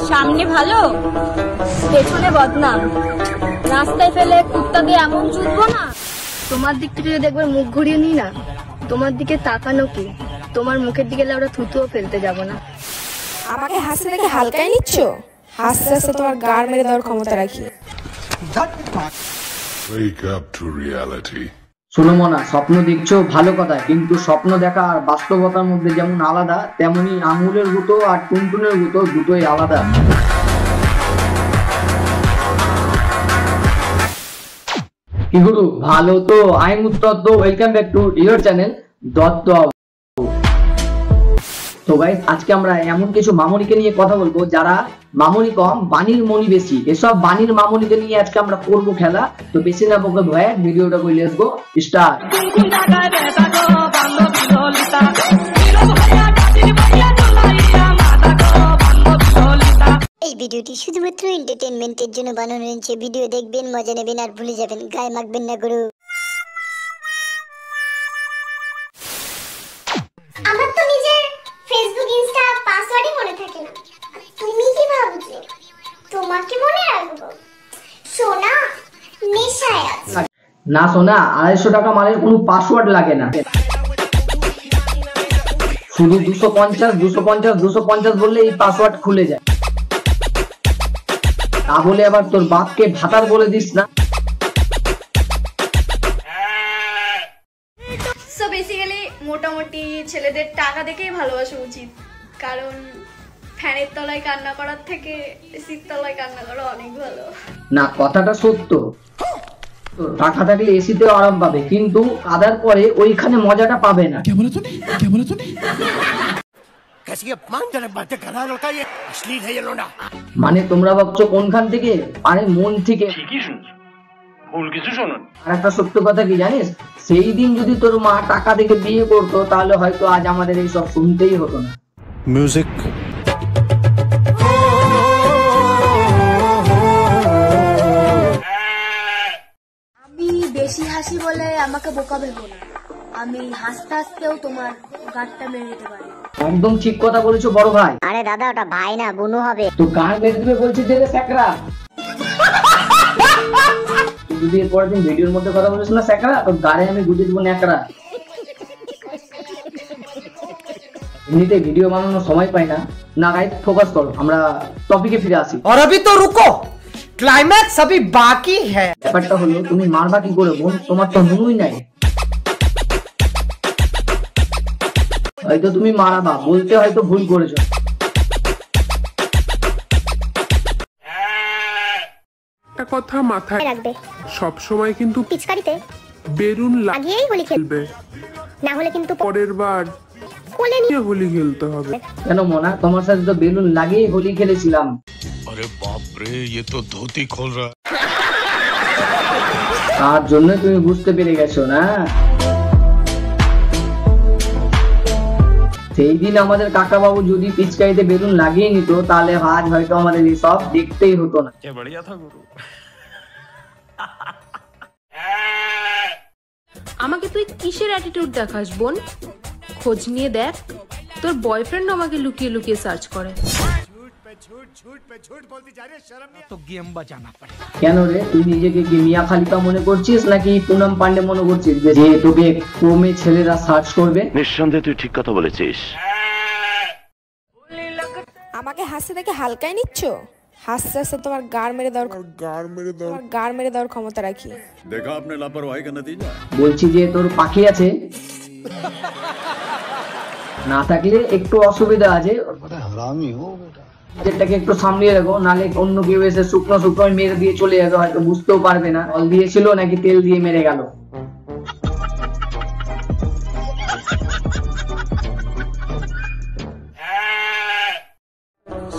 সামনে ভালো পেছনে বদনাম, রাস্তায় ফেলে কুত্তা দিয়ে এমন চুদবো না। তোমার দিক থেকে যদি একবার মুখ ঘুরিয়ে নিই না, তোমার দিকে তাকানো কি, তোমার মুখের দিকে আমরা থুতুও ফেলতে যাব না। আমাকে হাসতে দেখে হালকাই নিচ্ছ? হাসতে হাসতে তোমার গাড় মেরে দেওয়ার ক্ষমতা রাখি। Wake up to reality. শোনো মনা, স্বপ্ন দেখছো ভালো কথা, কিন্তু স্বপ্ন দেখা আর বাস্তবতার মধ্যে যেমন আলাদা, তেমনি আঙুলের গুঁতো আর টুনটুনের গুঁতো দুটোই আলাদা। কি গুরু ভালো তো? I am Dutta, welcome back to your channel Dutta. তো গাইস, আজকে আমরা এমন কিছু মামনিকে নিয়ে কথা বলবো যারা মামনি কম বাণীর মনি বেশি। এসব বাণীর মামনিকে নিয়ে আজকে আমরা করবো খেলা। তো বেশি না বকে ভয়ে ভিডিওটা কই লেটস গো স্টার্ট। এই ভিডিওটি শুধুমাত্র এন্টারটেইনমেন্টের জন্য বানানো হয়েছে। ভিডিও দেখবেন, মজা নেবেন আর ভুলে যাবেন, গায়ে মাখবেন না গুরু। আমার তো নিজের ফেসবুক ইনস্টা পাসওয়ার্ডই মনে থাকে না। তুমি কি ভাবছো তোমাকে মনে রাখবো? সোনা নেশায় আছে না সোনা, 250 টাকা মালের কোনো পাসওয়ার্ড লাগে না। শুধু 250 বললে এই পাসওয়ার্ড খুলে যায়। তাহলে আবার তোর বাপকে ভাতার বলে দিস না। সো বেসিক্যালি মোটামুটি ছেলেদের টাকা দেখেই ভালোবাসা উচিত, কারণ ফ্যানের তলায় কান্না করার থেকে এসির তলায় কান্না করা অনেক ভালো। না, কথাটা সত্য। টাকা থাকলে এসিতেও আরাম পাবে, কিন্তু কাদার পরে ওইখানে মজাটা পাবে না। মানে তোমরা ভাবছো কোনখান থেকে? আরে মন থেকে। আর একটা সত্য কথা কি জানিস, সেই দিন যদি তোর মা টাকা দেখে বিয়ে করতো, তাহলে হয়তো আজ আমাদের এই সব শুনতেই হতো না। মিউজিক। আমি বেশি হাসি বলে আমাকে বোকা ভেবো না, আমি হাসতে হাসতেও তোমার গাঁটটা মেরে দিতে পারি। একদম ঠিক কথা বলেছো বড় ভাই। আরে দাদা, ওটা ভাই না, বুনু হবে। তো গান মেরে দিবে বলছিস যে স্যাকরা? তুই যদি এরপরের দিন ভিডিওর মধ্যে কথা বলিস না স্যাকরা, তো গাড়ি আমি গুজে দেবো ন্যাকড়া। এমনিতে ভিডিও বানানোর সময় পাই না। না গাইস, ফোকাস করো, আমরা টপিকে ফিরে আসি। और अभी तो रुको, क्लाइमैक्स अभी बाकी है। ব্যাপারটা হলো, তুমি মারবা কি করে বোন? তোমার তো নুনুই নাই। হয়তো তুমি মারাবা, বলতে হয়তো ভুল করেছো। একটা কথা মাথায় রাখবে, সব সময় কিন্তু পিচকারিতে বেলুন লাগিয়েই হোলি খেলবে, না হলে কিন্তু পরের বার কোলে নিয়ে হোলি খেলতে হবে। কেন মোনা, তোমার সাথে তো বেলুন লাগিয়ে হোলি খেলেছিলাম। अरे बाप रे, ये तो धोती खोल रहा। তার জন্য তুমি বুঝতে পেরে গেছো না? সেই দিন আমাদের কাকা বাবু যদি পিচকারিতে বেলুন লাগিয়ে নিত, তাহলে আজ হয়তো আমাদের এসব দেখতেই হতো না। আমাকে তুই কিসের অ্যাটিটিউড দেখাস বোন? খোঁজ নিয়ে দেখ, তোর বয়ফ্রেন্ড আমাকে লুকিয়ে লুকিয়ে সার্চ করে। কেন রে, তুই নিজেকে কি মিয়া খালিফা মনে করছিস নাকি পুনম পান্ডে মনে করছিস যে তোকে কমে ছেলেরা সার্চ করবে? নিঃসন্দেহে তুই ঠিক কথা বলেছিস। আমাকে হাসতে দেখে হালকাই নিচ্ছ? হাসতে হাসতে তোমার গাড় মেরে দেওয়ার ক্ষমতা রাখি। দেখা আপনি লাপরওয়াহি কা নতিজা। বলছি যে তোর পাখি আছে? না থাকলে একটু অসুবিধা আছে, যেটাকে একটু সামলিয়ে রাখো, নালে অন্য কেউ এসে শুকনো শুকনো মেরে দিয়ে চলে যাবে, হয়তো বুঝতেও পারবে না জল দিয়েছিল নাকি তেল দিয়ে মেরে গেল।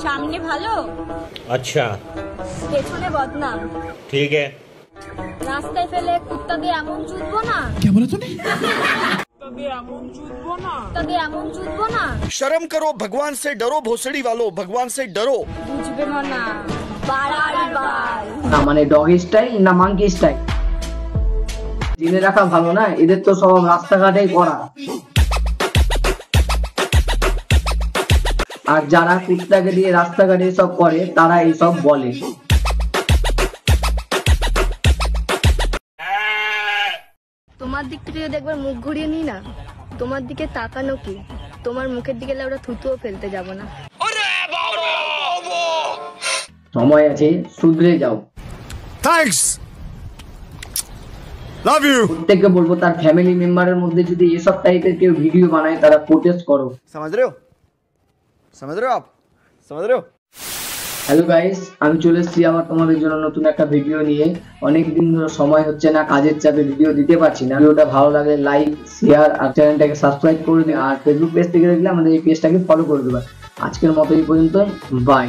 সামনে ভালো अच्छा, পেছনে বদনাম, ठीक है। রাস্তায় ফেলে কুত্তা দিয়ে এমন চুদবো না। এমন চুদবো না। शर्म करो, भगवान से डरो, भोसड़ी वालों, भगवान से डरो। বুঝবে না, বাড়াই বাল। না মানে ডগি স্টাইল না মাঙ্কি স্টাইল? জেনে রাখা ভালো না, এদের তো সব রাস্তাঘাটেই করা। আর যারা কুত্তাকে দিয়ে রাস্তাঘাটে সব করে তারা এইসব বলে। তোমার দিক থেকে যদি একবার মুখ ঘুরিয়ে নি না, তোমার দিকে তাকানো কি, তোমার মুখের দিকে ওরা থুতুও ফেলতে যাব না। সময় আছে, শুধরে যাও। Thanks love you. প্রত্যেককে বলবো তার ফ্যামিলি মেম্বারের মধ্যে যদি এসব টাইপের কেউ ভিডিও বানায় তারা প্রোটেস্ট করো। समझ रहे हो आप समझ रहे हो। হ্যালো গাইস, আমি চলে এসেছি আবার তোমাদের জন্য নতুন একটা ভিডিও নিয়ে। অনেকদিন ধরে সময় হচ্ছে না, কাজের চাপে ভিডিও দিতে পারছি না। ভিডিওটা ভালো লাগলে লাইক, শেয়ার আর চ্যানেলটাকে সাবস্ক্রাইব করে দিন। আর ফেসবুক পেজ থেকে দেখলে আমাদের এই পেজটাকে ফলো করে দেবে। আজকের মতো এই পর্যন্ত, বাই।